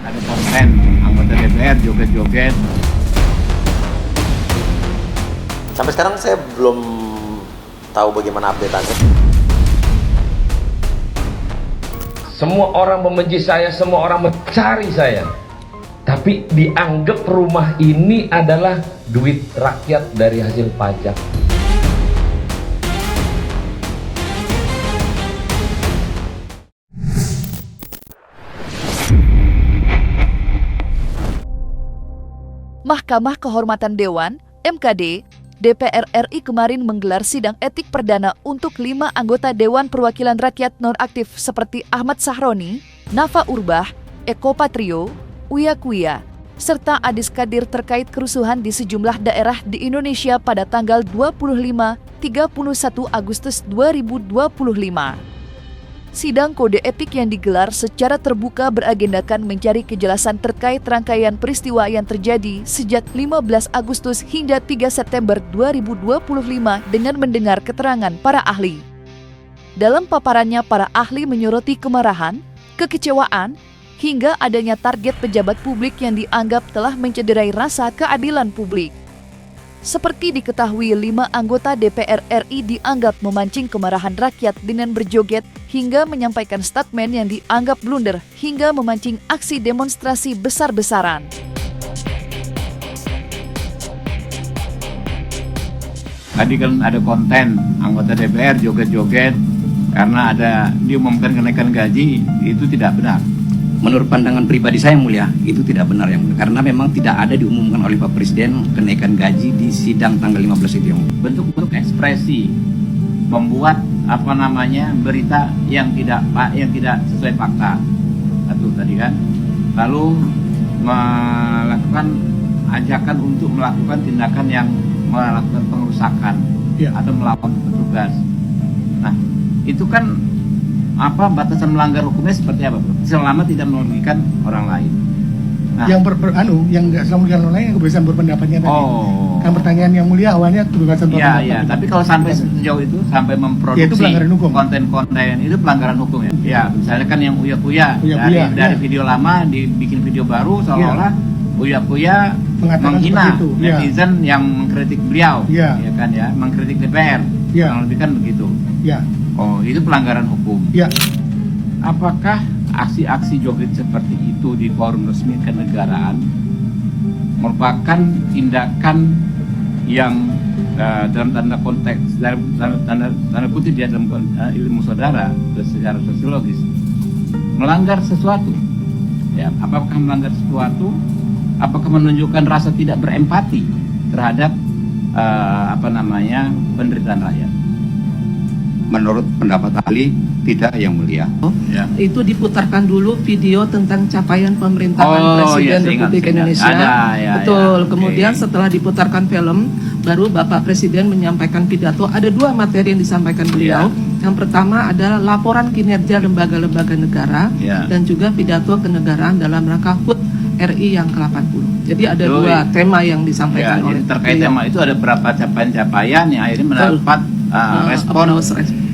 ada konten anggota DPR joget-joget. Sampai sekarang saya belum tahu bagaimana update-annya. Semua orang membenci saya, semua orang mencari saya. Tapi dianggap rumah ini adalah duit rakyat dari hasil pajak. Mahkamah Kehormatan Dewan (MKD) DPR RI kemarin menggelar sidang etik perdana untuk 5 anggota Dewan Perwakilan Rakyat nonaktif seperti Ahmad Sahroni, Nafa Urbah, Eko Patrio, Uya Kuya, serta Adis Kadir terkait kerusuhan di sejumlah daerah di Indonesia pada tanggal 25-31 Agustus 2025. Sidang kode etik yang digelar secara terbuka beragendakan mencari kejelasan terkait rangkaian peristiwa yang terjadi sejak 15 Agustus hingga 3 September 2025 dengan mendengar keterangan para ahli. Dalam paparannya, para ahli menyoroti kemarahan, kekecewaan, hingga adanya target pejabat publik yang dianggap telah mencederai rasa keadilan publik. Seperti diketahui, 5 anggota DPR RI dianggap memancing kemarahan rakyat dengan berjoget hingga menyampaikan statement yang dianggap blunder hingga memancing aksi demonstrasi besar-besaran. Tadi kan ada konten anggota DPR joget-joget karena ada diumumkan kenaikan gaji, itu tidak benar. Menurut pandangan pribadi saya, yang mulia, itu tidak benar, yang mulia. Karena memang tidak ada diumumkan oleh Pak Presiden kenaikan gaji di sidang tanggal 15 itu, yang mulia. Bentuk-bentuk ekspresi membuat berita yang tidak sesuai fakta. Satu tadi kan. Lalu melakukan ajakan untuk melakukan tindakan yang melakukan pengerusakan atau melawan petugas. Nah, itu kan batasan melanggar hukumnya seperti apa, Bro? Selama tidak merugikan orang lain. Nah, yang yang nggak selama merugikan orang lain, yang kebebasan berpendapatnya tadi. Kan pertanyaan yang mulia awalnya kebebasan berpendapat. Iya, tapi kalau sampai sejauh itu sampai memproduksi itu pelanggaran hukum. Konten-konten itu pelanggaran hukum ya. Ya, misalnya kan yang Uya-Kuya dari video lama dibikin video baru seolah-olah Uya-Kuya menghina netizen yang mengkritik beliau, ya kan ya, mengkritik DPR. Kurang lebih kan begitu. Ya. Oh, itu pelanggaran hukum. Ya. Apakah aksi-aksi joget seperti itu di forum resmi kenegaraan merupakan tindakan yang dalam tanda konteks, tanda kutip dia dalam ilmu saudara secara sosiologis melanggar sesuatu? Ya, apakah melanggar sesuatu? Apakah menunjukkan rasa tidak berempati terhadap penderitaan rakyat? Menurut pendapat ahli, tidak, yang mulia. Itu diputarkan dulu video tentang capaian pemerintahan Presiden Republik Indonesia. Betul. Kemudian setelah diputarkan film, baru Bapak Presiden menyampaikan pidato. Ada 2 materi yang disampaikan beliau. Yang pertama adalah laporan kinerja lembaga-lembaga negara dan juga pidato kenegaraan dalam rangka HUT RI yang ke-80. Jadi ada 2 tema yang disampaikan oleh terkait tema itu ada berapa capaian-capaian yang akhirnya mendapat respon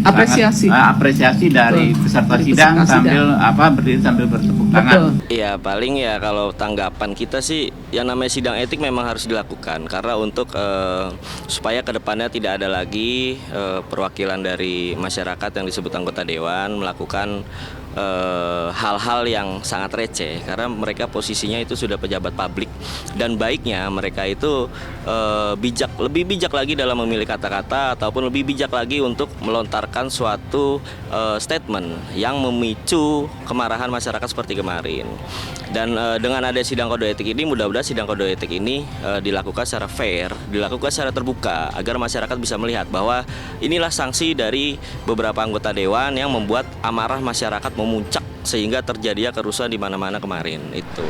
apresiasi dari peserta sidang sambil berdiri sambil bertepuk tangan. Iya, paling ya kalau tanggapan kita sih yang namanya sidang etik memang harus dilakukan karena untuk supaya kedepannya tidak ada lagi perwakilan dari masyarakat yang disebut anggota dewan melakukan hal-hal yang sangat receh karena mereka posisinya itu sudah pejabat publik dan baiknya mereka itu lebih bijak lagi dalam memilih kata-kata ataupun lebih bijak lagi untuk melontarkan suatu statement yang memicu kemarahan masyarakat seperti kemarin. Dan dengan ada sidang kode etik ini, mudah-mudahan sidang kode etik ini dilakukan secara fair, dilakukan secara terbuka agar masyarakat bisa melihat bahwa inilah sanksi dari beberapa anggota dewan yang membuat amarah masyarakat memuncak sehingga terjadinya kerusuhan di mana-mana kemarin itu.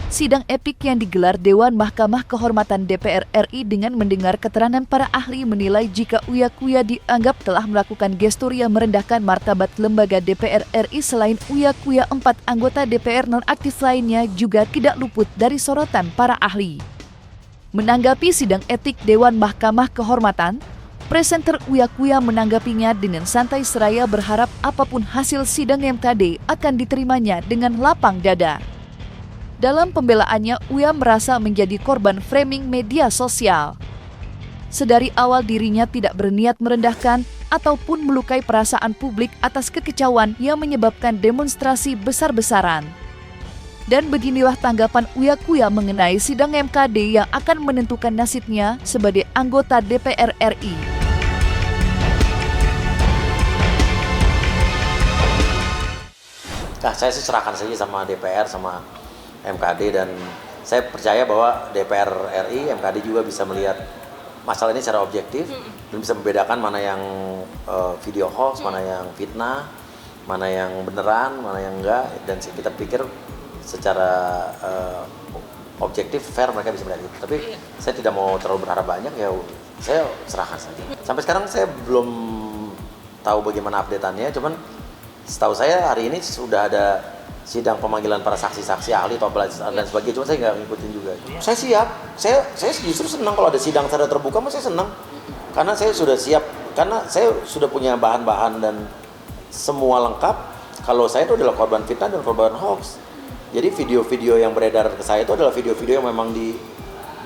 Sidang epik yang digelar Dewan Mahkamah Kehormatan DPR RI dengan mendengar keterangan para ahli menilai jika Uya Kuya dianggap telah melakukan gestur yang merendahkan martabat lembaga DPR RI. Selain Uya Kuya, 4 anggota DPR nonaktif lainnya juga tidak luput dari sorotan para ahli. Menanggapi sidang etik Dewan Mahkamah Kehormatan, Presenter Uya Kuya menanggapinya dengan santai seraya berharap apapun hasil sidang MKD akan diterimanya dengan lapang dada. Dalam pembelaannya, Uya merasa menjadi korban framing media sosial. Sedari awal dirinya tidak berniat merendahkan ataupun melukai perasaan publik atas kekecauan yang menyebabkan demonstrasi besar-besaran. Dan beginilah tanggapan Uya Kuya mengenai sidang MKD yang akan menentukan nasibnya sebagai anggota DPR RI. Nah, saya sih serahkan saja sama DPR, sama MKD, dan saya percaya bahwa DPR RI, MKD juga bisa melihat masalah ini secara objektif dan bisa membedakan mana yang video hoax, mana yang fitnah, mana yang beneran, mana yang enggak, dan kita pikir secara objektif, fair mereka bisa melihat itu. Tapi saya tidak mau terlalu berharap banyak, ya saya serahkan saja. Sampai sekarang saya belum tahu bagaimana update-annya, cuman setahu saya hari ini sudah ada sidang pemanggilan para saksi-saksi, ahli, dan sebagainya, cuma saya nggak ngikutin juga. Saya siap, saya justru senang kalau ada sidang secara terbuka, saya senang. Karena saya sudah siap, karena saya sudah punya bahan-bahan dan semua lengkap. Kalau saya itu adalah korban fitnah dan korban hoax. Jadi video-video yang beredar ke saya itu adalah video-video yang memang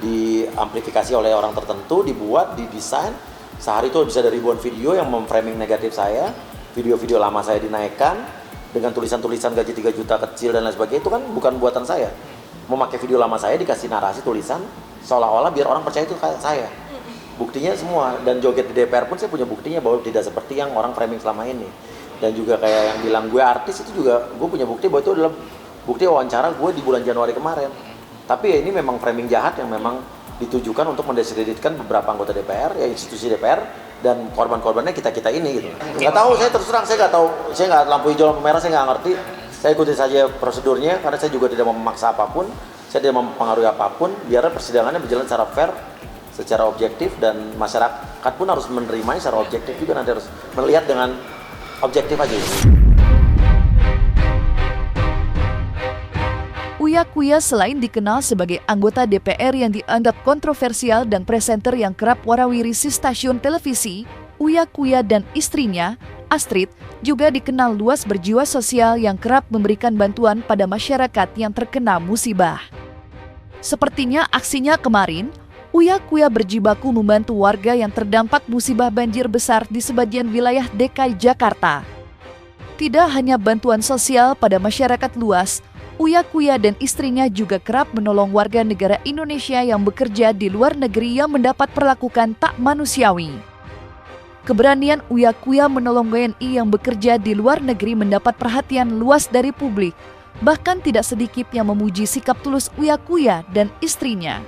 diamplifikasi oleh orang tertentu, dibuat, didesain. Sehari itu bisa ada ribuan video yang memframing negatif saya. Video-video lama saya dinaikkan dengan tulisan-tulisan gaji 3 juta kecil dan lain sebagainya, itu kan bukan buatan saya. Memakai video lama saya dikasih narasi tulisan seolah-olah biar orang percaya itu kayak saya. Buktinya semua, dan joget di DPR pun saya punya buktinya bahwa tidak seperti yang orang framing selama ini. Dan juga kayak yang bilang gue artis, itu juga gue punya bukti bahwa itu adalah bukti wawancara gue di bulan Januari kemarin. Tapi ya ini memang framing jahat yang memang ditujukan untuk mendiskreditkan beberapa anggota DPR, ya institusi DPR, dan korban-korbannya kita-kita ini gitu. Nggak tahu, saya terus terang, saya nggak tahu, saya nggak lampu hijau lampu merah, saya nggak ngerti. Saya ikuti saja prosedurnya karena saya juga tidak mau memaksa apapun, saya tidak mau mempengaruhi apapun, biar persidangannya berjalan secara fair, secara objektif, dan masyarakat pun harus menerimanya secara objektif juga, nanti harus melihat dengan objektif aja. Uya Kuya selain dikenal sebagai anggota DPR yang dianggap kontroversial dan presenter yang kerap warawiri di stasiun televisi, Uya Kuya dan istrinya, Astrid, juga dikenal luas berjiwa sosial yang kerap memberikan bantuan pada masyarakat yang terkena musibah. Sepertinya aksinya kemarin, Uya Kuya berjibaku membantu warga yang terdampak musibah banjir besar di sebagian wilayah DKI Jakarta. Tidak hanya bantuan sosial pada masyarakat luas, Uya Kuya dan istrinya juga kerap menolong warga negara Indonesia yang bekerja di luar negeri yang mendapat perlakuan tak manusiawi. Keberanian Uya Kuya menolong WNI yang bekerja di luar negeri mendapat perhatian luas dari publik, bahkan tidak sedikit yang memuji sikap tulus Uya Kuya dan istrinya.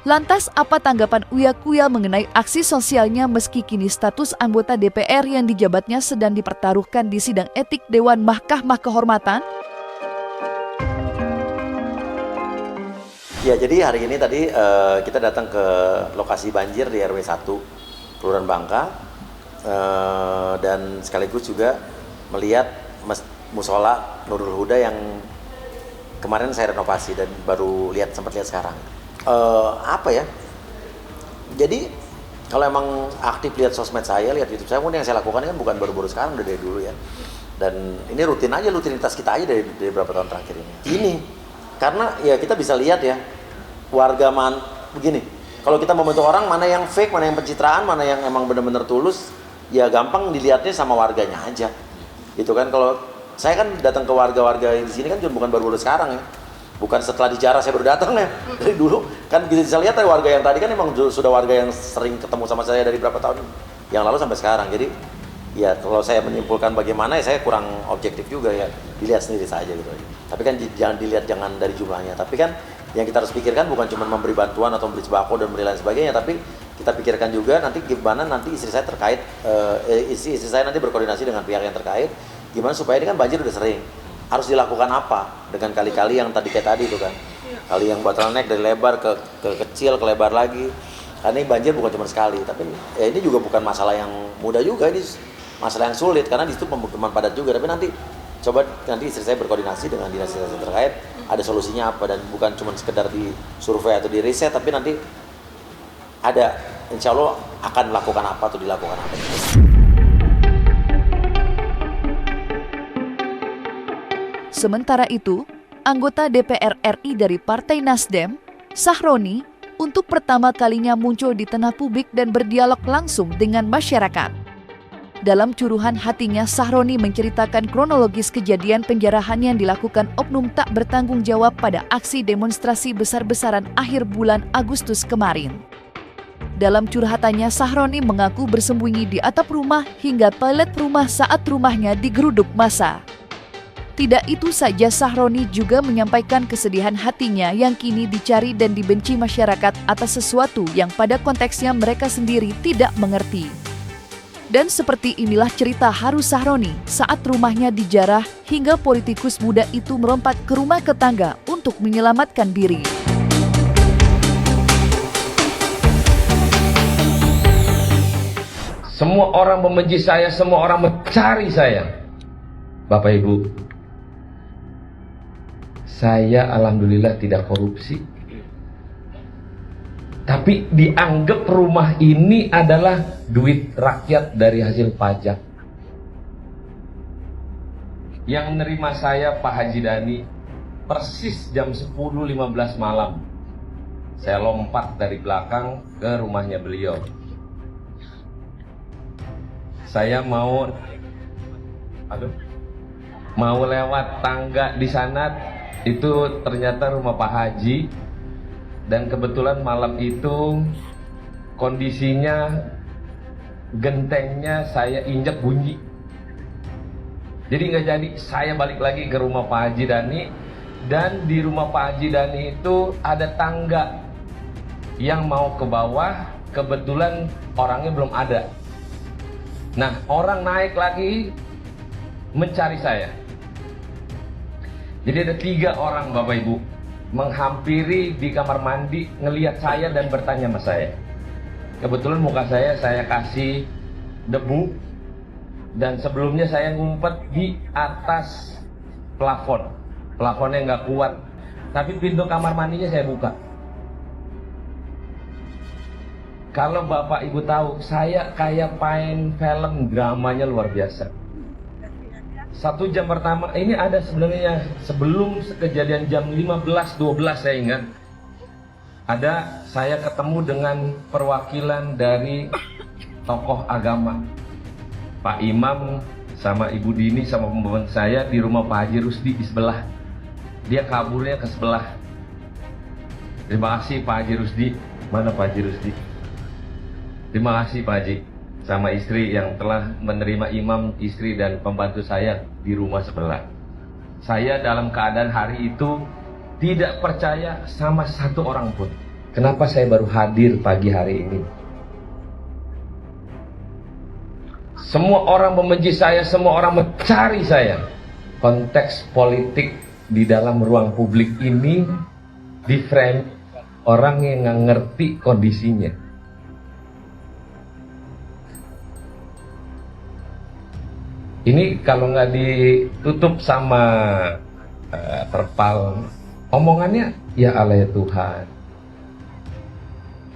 Lantas apa tanggapan Uya Kuya mengenai aksi sosialnya meski kini status anggota DPR yang dijabatnya sedang dipertaruhkan di sidang etik Dewan Mahkamah Kehormatan? Ya, jadi hari ini tadi kita datang ke lokasi banjir di RW 1 Kelurahan Bangka, dan sekaligus juga melihat musola Nurul Huda yang kemarin saya renovasi dan baru sempat lihat sekarang. Apa ya? Jadi kalau emang aktif lihat sosmed saya, lihat YouTube saya, yang saya lakukan kan bukan baru-baru sekarang, udah dari dulu ya. Dan ini rutinitas kita aja dari beberapa tahun terakhir ini. Ini karena ya kita bisa lihat ya, warga begini, kalau kita membantu orang, mana yang fake, mana yang pencitraan, mana yang emang benar-benar tulus, ya gampang dilihatnya sama warganya aja gitu kan. Kalau saya kan datang ke warga-warga di sini kan bukan baru-baru sekarang ya, bukan setelah dijarah saya baru datang ya, dari dulu kan bisa lihat ya, warga yang tadi kan emang sudah warga yang sering ketemu sama saya dari berapa tahun yang lalu sampai sekarang. Jadi ya kalau saya menyimpulkan bagaimana, ya saya kurang objektif juga ya, dilihat sendiri saja gitu. Tapi kan jangan dilihat dari jumlahnya, tapi kan yang kita harus pikirkan bukan cuma memberi bantuan atau memberi sembako dan memberi lain sebagainya, tapi kita pikirkan juga nanti gimana nanti istri saya terkait, istri saya nanti berkoordinasi dengan pihak yang terkait, gimana supaya ini kan banjir udah sering, harus dilakukan apa dengan kali-kali yang kayak tadi itu kan, kali yang bottleneck dari lebar ke kecil, ke lebar lagi, karena ini banjir bukan cuma sekali, tapi ya ini juga bukan masalah yang mudah juga, ini masalah yang sulit karena di situ pemukiman padat juga. Tapi nanti coba istri saya berkoordinasi dengan dinas terkait, ada solusinya apa, dan bukan cuma sekedar di survei atau di riset, tapi nanti ada insya Allah akan melakukan apa atau dilakukan apa. Sementara itu, anggota DPR RI dari Partai Nasdem, Sahroni, untuk pertama kalinya muncul di tengah publik dan berdialog langsung dengan masyarakat. Dalam curahan hatinya, Sahroni menceritakan kronologis kejadian penjarahan yang dilakukan oknum tak bertanggung jawab pada aksi demonstrasi besar-besaran akhir bulan Agustus kemarin. Dalam curhatannya, Sahroni mengaku bersembunyi di atap rumah hingga toilet rumah saat rumahnya digeruduk massa. Tidak itu saja, Sahroni juga menyampaikan kesedihan hatinya yang kini dicari dan dibenci masyarakat atas sesuatu yang pada konteksnya mereka sendiri tidak mengerti. Dan seperti inilah cerita haru Sahroni saat rumahnya dijarah hingga politikus muda itu merompat ke rumah tetangga untuk menyelamatkan diri. Semua orang membenci saya, semua orang mencari saya. Bapak Ibu, saya alhamdulillah tidak korupsi. Tapi dianggap rumah ini adalah duit rakyat dari hasil pajak. Yang menerima saya Pak Haji Dhani persis jam 10.15 malam. Saya lompat dari belakang ke rumahnya beliau. Saya mau lewat tangga di sana, itu ternyata rumah Pak Haji. Dan kebetulan malam itu kondisinya gentengnya saya injak bunyi. Jadi nggak jadi, saya balik lagi ke rumah Pak Haji Dhani. Dan di rumah Pak Haji Dhani itu ada tangga yang mau ke bawah, kebetulan orangnya belum ada. Nah, orang naik lagi mencari saya. Jadi ada 3 orang Bapak Ibu menghampiri di kamar mandi, ngelihat saya dan bertanya sama saya. Kebetulan muka saya kasih debu, dan sebelumnya saya ngumpet di atas plafon. Plafonnya nggak kuat, tapi pintu kamar mandinya saya buka. Kalau Bapak Ibu tahu, saya kayak main film, dramanya luar biasa. 1 jam pertama, ini ada sebenarnya sebelum kejadian jam 15.12 saya ingat. Ada saya ketemu dengan perwakilan dari tokoh agama. Pak Imam sama Ibu Dini sama pembantu saya di rumah Pak Haji Rusdi di sebelah. Dia kaburnya ke sebelah. Terima kasih Pak Haji Rusdi. Mana Pak Haji Rusdi? Terima kasih Pak Haji sama istri yang telah menerima imam, istri dan pembantu saya di rumah sebelah. Saya dalam keadaan hari itu tidak percaya sama 1 orang pun. Kenapa saya baru hadir pagi hari ini? Semua orang membenci saya, semua orang mencari saya. Konteks politik di dalam ruang publik ini di frame orang yang nggak ngerti kondisinya. Ini kalau nggak ditutup sama terpal, omongannya ya Allah ya Tuhan.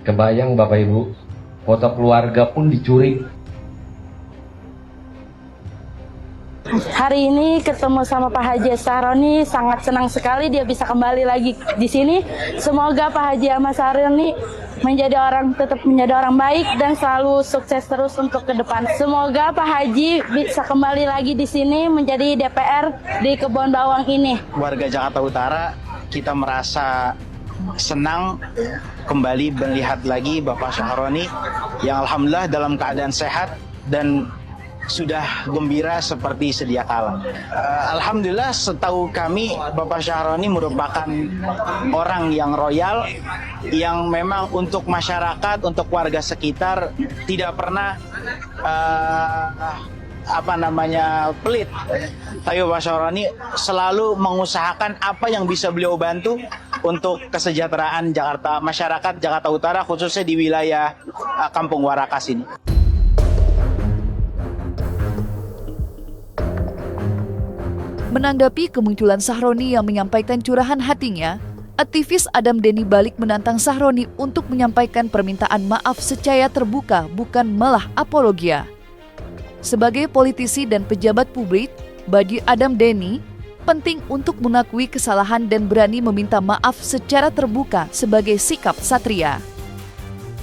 Kebayang Bapak Ibu, foto keluarga pun dicuri. Hari ini ketemu sama Pak Haji Sahroni, sangat senang sekali dia bisa kembali lagi di sini. Semoga Pak Haji Ahmad Sahroni tetap menjadi orang baik dan selalu sukses terus untuk ke depan. Semoga Pak Haji bisa kembali lagi di sini menjadi DPR di Kebon Bawang ini. Warga Jakarta Utara, kita merasa senang kembali melihat lagi Bapak Sahroni yang alhamdulillah dalam keadaan sehat dan sudah gembira seperti sedia kala. Alhamdulillah setahu kami Bapak Sahroni merupakan orang yang royal, yang memang untuk masyarakat, untuk warga sekitar tidak pernah pelit. Tapi Bapak Sahroni selalu mengusahakan apa yang bisa beliau bantu untuk kesejahteraan masyarakat Jakarta Utara, khususnya di wilayah Kampung Warakas ini. Menanggapi kemunculan Sahroni yang menyampaikan curahan hatinya, Aktivis Adam Denny balik menantang Sahroni untuk menyampaikan permintaan maaf secara terbuka, bukan malah apologia. Sebagai politisi dan pejabat publik, bagi Adam Denny penting untuk mengakui kesalahan dan berani meminta maaf secara terbuka sebagai sikap satria.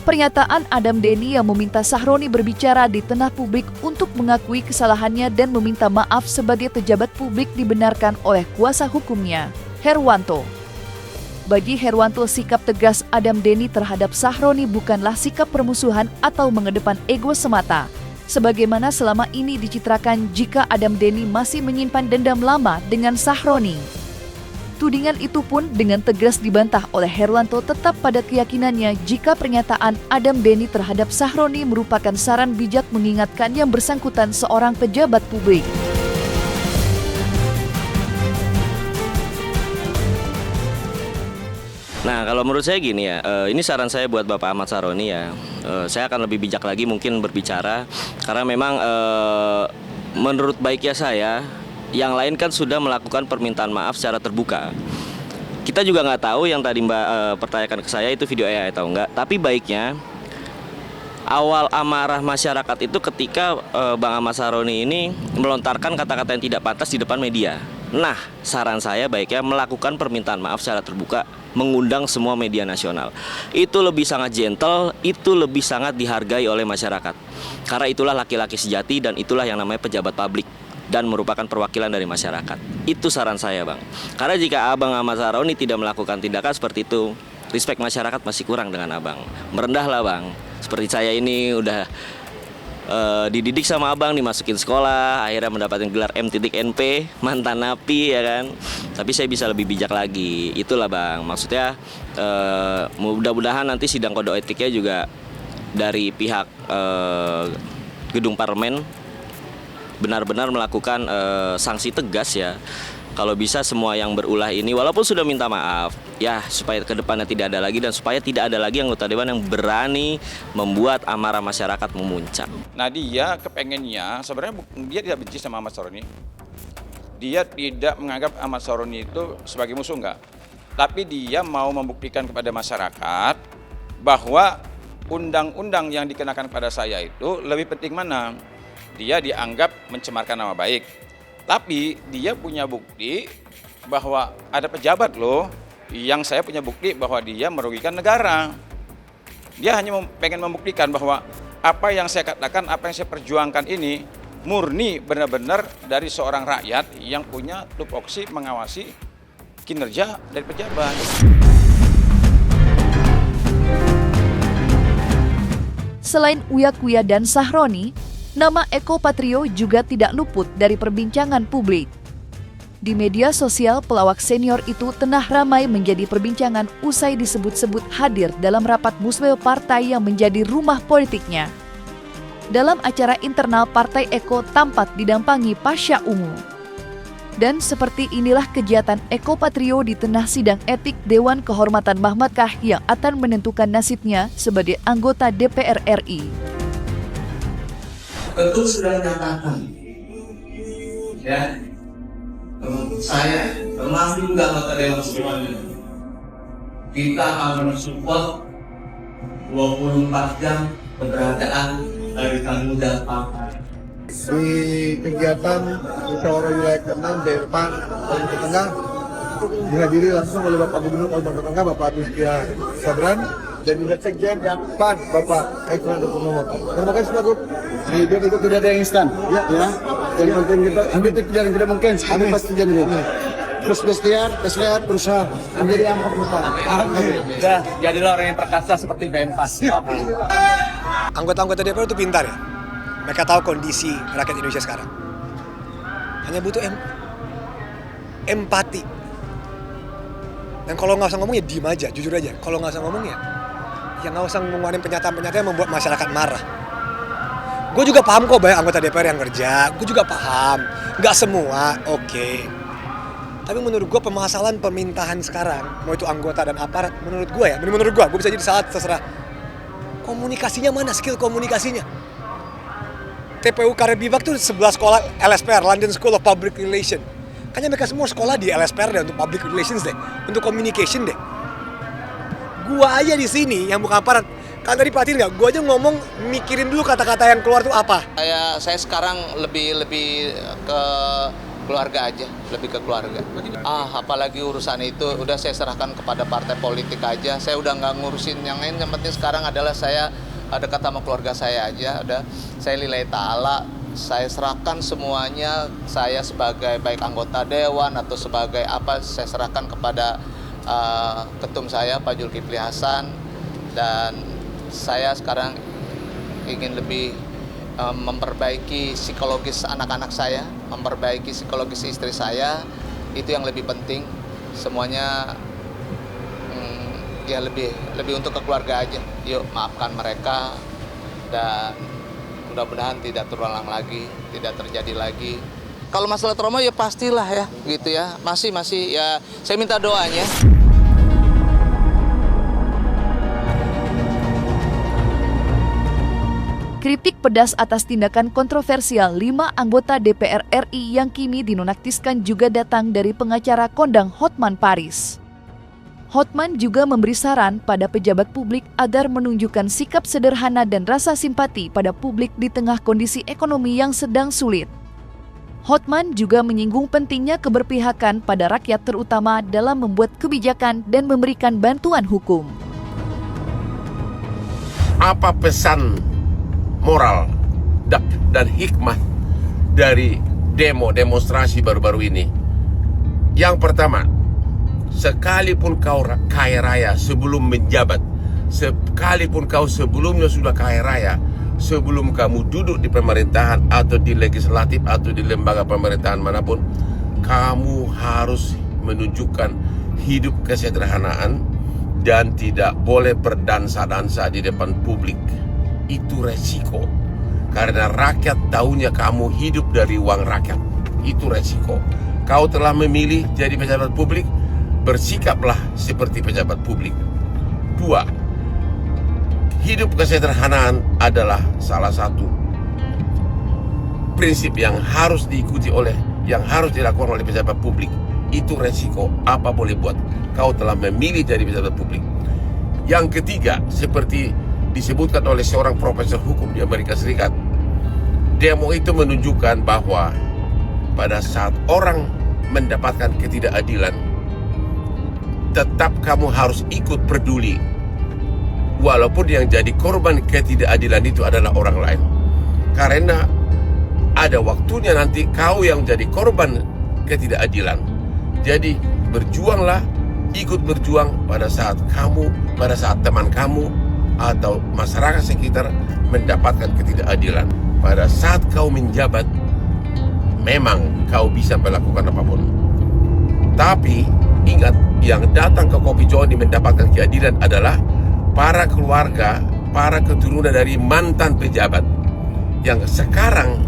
Pernyataan Adam Denny yang meminta Sahroni berbicara di tengah publik untuk mengakui kesalahannya dan meminta maaf sebagai pejabat publik dibenarkan oleh kuasa hukumnya, Herwanto. Bagi Herwanto, sikap tegas Adam Denny terhadap Sahroni bukanlah sikap permusuhan atau mengedepan ego semata, sebagaimana selama ini dicitrakan jika Adam Denny masih menyimpan dendam lama dengan Sahroni. Tudingan itu pun dengan tegas dibantah oleh Herwanto tetap pada keyakinannya jika pernyataan Adam Denny terhadap Sahroni merupakan saran bijak mengingatkan yang bersangkutan seorang pejabat publik. Nah, kalau menurut saya gini ya, ini saran saya buat Bapak Ahmad Sahroni ya. Saya akan lebih bijak lagi mungkin berbicara, karena memang menurut baiknya saya, yang lain kan sudah melakukan permintaan maaf secara terbuka. Kita juga nggak tahu yang tadi Mbak pertanyakan ke saya itu video AI atau enggak, tapi baiknya awal amarah masyarakat itu ketika Bang Ahmad Sahroni ini melontarkan kata-kata yang tidak pantas di depan media. Nah, saran saya baiknya melakukan permintaan maaf secara terbuka, mengundang semua media nasional. Itu lebih sangat gentle, itu lebih sangat dihargai oleh masyarakat. Karena itulah laki-laki sejati dan itulah yang namanya pejabat publik dan merupakan perwakilan dari masyarakat. Itu saran saya, Bang. Karena jika Abang Ahmad Sahroni tidak melakukan tindakan seperti itu, respect masyarakat masih kurang dengan Abang. Merendahlah, Bang. Seperti saya ini udah dididik sama Abang, dimasukin sekolah, akhirnya mendapatkan gelar M.NP, mantan napi ya kan. Tapi saya bisa lebih bijak lagi. Itulah Bang, maksudnya mudah-mudahan nanti sidang kode etiknya juga dari pihak gedung parlemen benar-benar melakukan sanksi tegas ya. Kalau bisa semua yang berulah ini walaupun sudah minta maaf ya, supaya ke depannya tidak ada lagi dan supaya tidak ada lagi anggota dewan yang berani membuat amarah masyarakat memuncak. Nah, dia kepengennya sebenarnya dia tidak benci sama Ahmad Sahroni. Dia tidak menganggap Ahmad Sahroni itu sebagai musuh, enggak. Tapi dia mau membuktikan kepada masyarakat bahwa undang-undang yang dikenakan pada saya itu lebih penting mana. Dia dianggap mencemarkan nama baik. Tapi dia punya bukti bahwa ada pejabat loh yang saya punya bukti bahwa dia merugikan negara. Dia hanya pengen membuktikan bahwa apa yang saya katakan, apa yang saya perjuangkan ini murni benar-benar dari seorang rakyat yang punya tupoksi mengawasi kinerja dari pejabat. Selain Uya Kuya dan Sahroni, nama Eko Patrio juga tidak luput dari perbincangan publik. Di media sosial, pelawak senior itu tengah ramai menjadi perbincangan usai disebut-sebut hadir dalam rapat musbel partai yang menjadi rumah politiknya. Dalam acara internal Partai Eko tampak didampangi Pasha Ungu. Dan seperti inilah kegiatan Eko Patrio di tengah sidang etik Dewan Kehormatan Mahkamah yang akan menentukan nasibnya sebagai anggota DPR RI. Tentu sudah menyatakan, ya, saya termasuk juga anggota Dewan semuanya. Kita akan mensupport 24 jam keberadaan dari muda partai. Di kegiatan musyawarah wilayah ke-6 Depan dan Tengah dihadiri langsung oleh Bapak Gubernur Kalimantan Tengah, Bapak Rizky Sabran, dan juga Sekjen PAN Bapak Eko Purnomo. Terima kasih Pak Gub. Hidup itu tidak ada yang instan, ya. Yang penting kita ambil yang tidak mungkin, ambil pasti jadi. Terus bestiar, berusaha menjadi angkat lupa. Dah, jadilah orang yang perkasa seperti Bempas. Anggota-anggota DPR itu pintar ya. Mereka tahu kondisi rakyat Indonesia sekarang. Hanya butuh empati. Dan kalau nggak usah ngomong ya diem aja, jujur aja. Kalau nggak usah ngomong ya nggak usah ngeluarin pernyataan-pernyataan yang membuat masyarakat marah. Gue juga paham kok banyak anggota DPR yang kerja. Gue juga paham. Nggak semua, oke. Tapi menurut gue permasalahan pemintahan sekarang, mau itu anggota dan aparat, menurut gue bisa jadi salah terserah. Komunikasinya mana, skill komunikasinya? TPU Karet Bibak tuh 11 sekolah LSPR, London School of Public Relations. Makanya mereka semua sekolah di LSPR deh, untuk public relations deh, untuk communication deh. Gua aja di sini yang bukan aparat. Kan tadi perhatiin nggak? Gua aja ngomong mikirin dulu kata-kata yang keluar tuh apa. Saya sekarang lebih ke keluarga aja, lebih ke keluarga. Apalagi urusan itu udah saya serahkan kepada partai politik aja. Saya udah nggak ngurusin yang lain. Yang penting sekarang adalah saya dekat sama keluarga saya aja. Udah saya lillahi ta'ala, saya serahkan semuanya. Saya sebagai baik anggota dewan atau sebagai apa, saya serahkan kepada ketum saya Pak Zulkifli Hasan. Dan saya sekarang ingin lebih memperbaiki psikologis anak-anak saya, memperbaiki psikologis istri saya, itu yang lebih penting. Semuanya ya lebih untuk keluarga aja. Yuk maafkan mereka dan mudah-mudahan tidak terulang lagi, tidak terjadi lagi. Kalau masalah trauma ya pastilah ya, gitu ya. Masih ya, saya minta doanya. Kritik pedas atas tindakan kontroversial 5 anggota DPR RI yang kini dinonaktifkan juga datang dari pengacara kondang Hotman Paris. Hotman juga memberi saran pada pejabat publik agar menunjukkan sikap sederhana dan rasa simpati pada publik di tengah kondisi ekonomi yang sedang sulit. Hotman juga menyinggung pentingnya keberpihakan pada rakyat terutama dalam membuat kebijakan dan memberikan bantuan hukum. Apa pesan moral dan hikmah dari demonstrasi baru-baru ini? Yang pertama, sekalipun kau kaya raya sebelum menjabat, sekalipun kau sebelumnya sudah kaya raya, sebelum kamu duduk di pemerintahan atau di legislatif atau di lembaga pemerintahan manapun, kamu harus menunjukkan hidup kesederhanaan dan tidak boleh berdansa-dansa di depan publik. Itu resiko, karena rakyat tahunya kamu hidup dari uang rakyat. Itu resiko. Kau telah memilih jadi pejabat publik, bersikaplah seperti pejabat publik. 2. Hidup kesederhanaan adalah salah satu prinsip yang harus diikuti yang harus dilakukan oleh pejabat publik. Itu resiko, apa boleh buat. Kau telah memilih jadi pejabat publik. Yang ketiga, seperti disebutkan oleh seorang profesor hukum di Amerika Serikat, demo itu menunjukkan bahwa pada saat orang mendapatkan ketidakadilan, tetap kamu harus ikut peduli, walaupun yang jadi korban ketidakadilan itu adalah orang lain. Karena ada waktunya nanti kau yang jadi korban ketidakadilan. Jadi berjuanglah, ikut berjuang pada saat teman kamu atau masyarakat sekitar mendapatkan ketidakadilan. Pada saat kau menjabat, memang kau bisa melakukan apapun. Tapi ingat, yang datang ke Kopi John mendapatkan keadilan adalah para keluarga, para keturunan dari mantan pejabat yang sekarang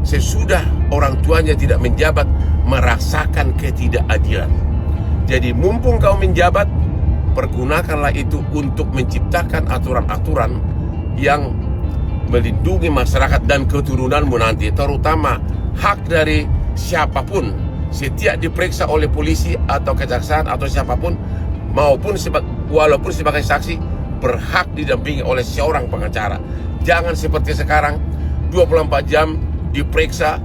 sesudah orang tuanya tidak menjabat merasakan ketidakadilan. Jadi mumpung kau menjabat, pergunakanlah itu untuk menciptakan aturan-aturan yang melindungi masyarakat dan keturunanmu nanti, terutama hak dari siapapun, setiap diperiksa oleh polisi atau kejaksaan atau siapapun, maupun walaupun sebagai saksi, berhak didampingi oleh seorang pengacara. Jangan seperti sekarang 24 jam diperiksa,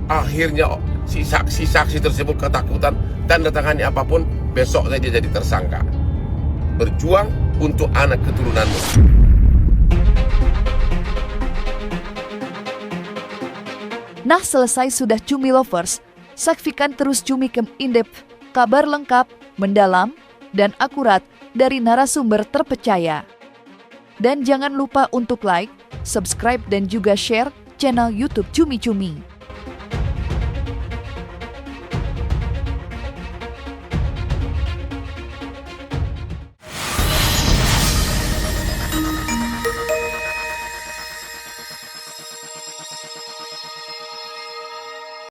akhirnya si saksi tersebut ketakutan, tanda tangani apapun, besok saja jadi tersangka. Berjuang untuk anak keturunanmu. Nah, selesai sudah Cumi Lovers. Saksikan terus Cumi Camp In-Depth, kabar lengkap, mendalam, dan akurat dari narasumber terpercaya. Dan jangan lupa untuk like, subscribe, dan juga share channel YouTube Cumi Cumi.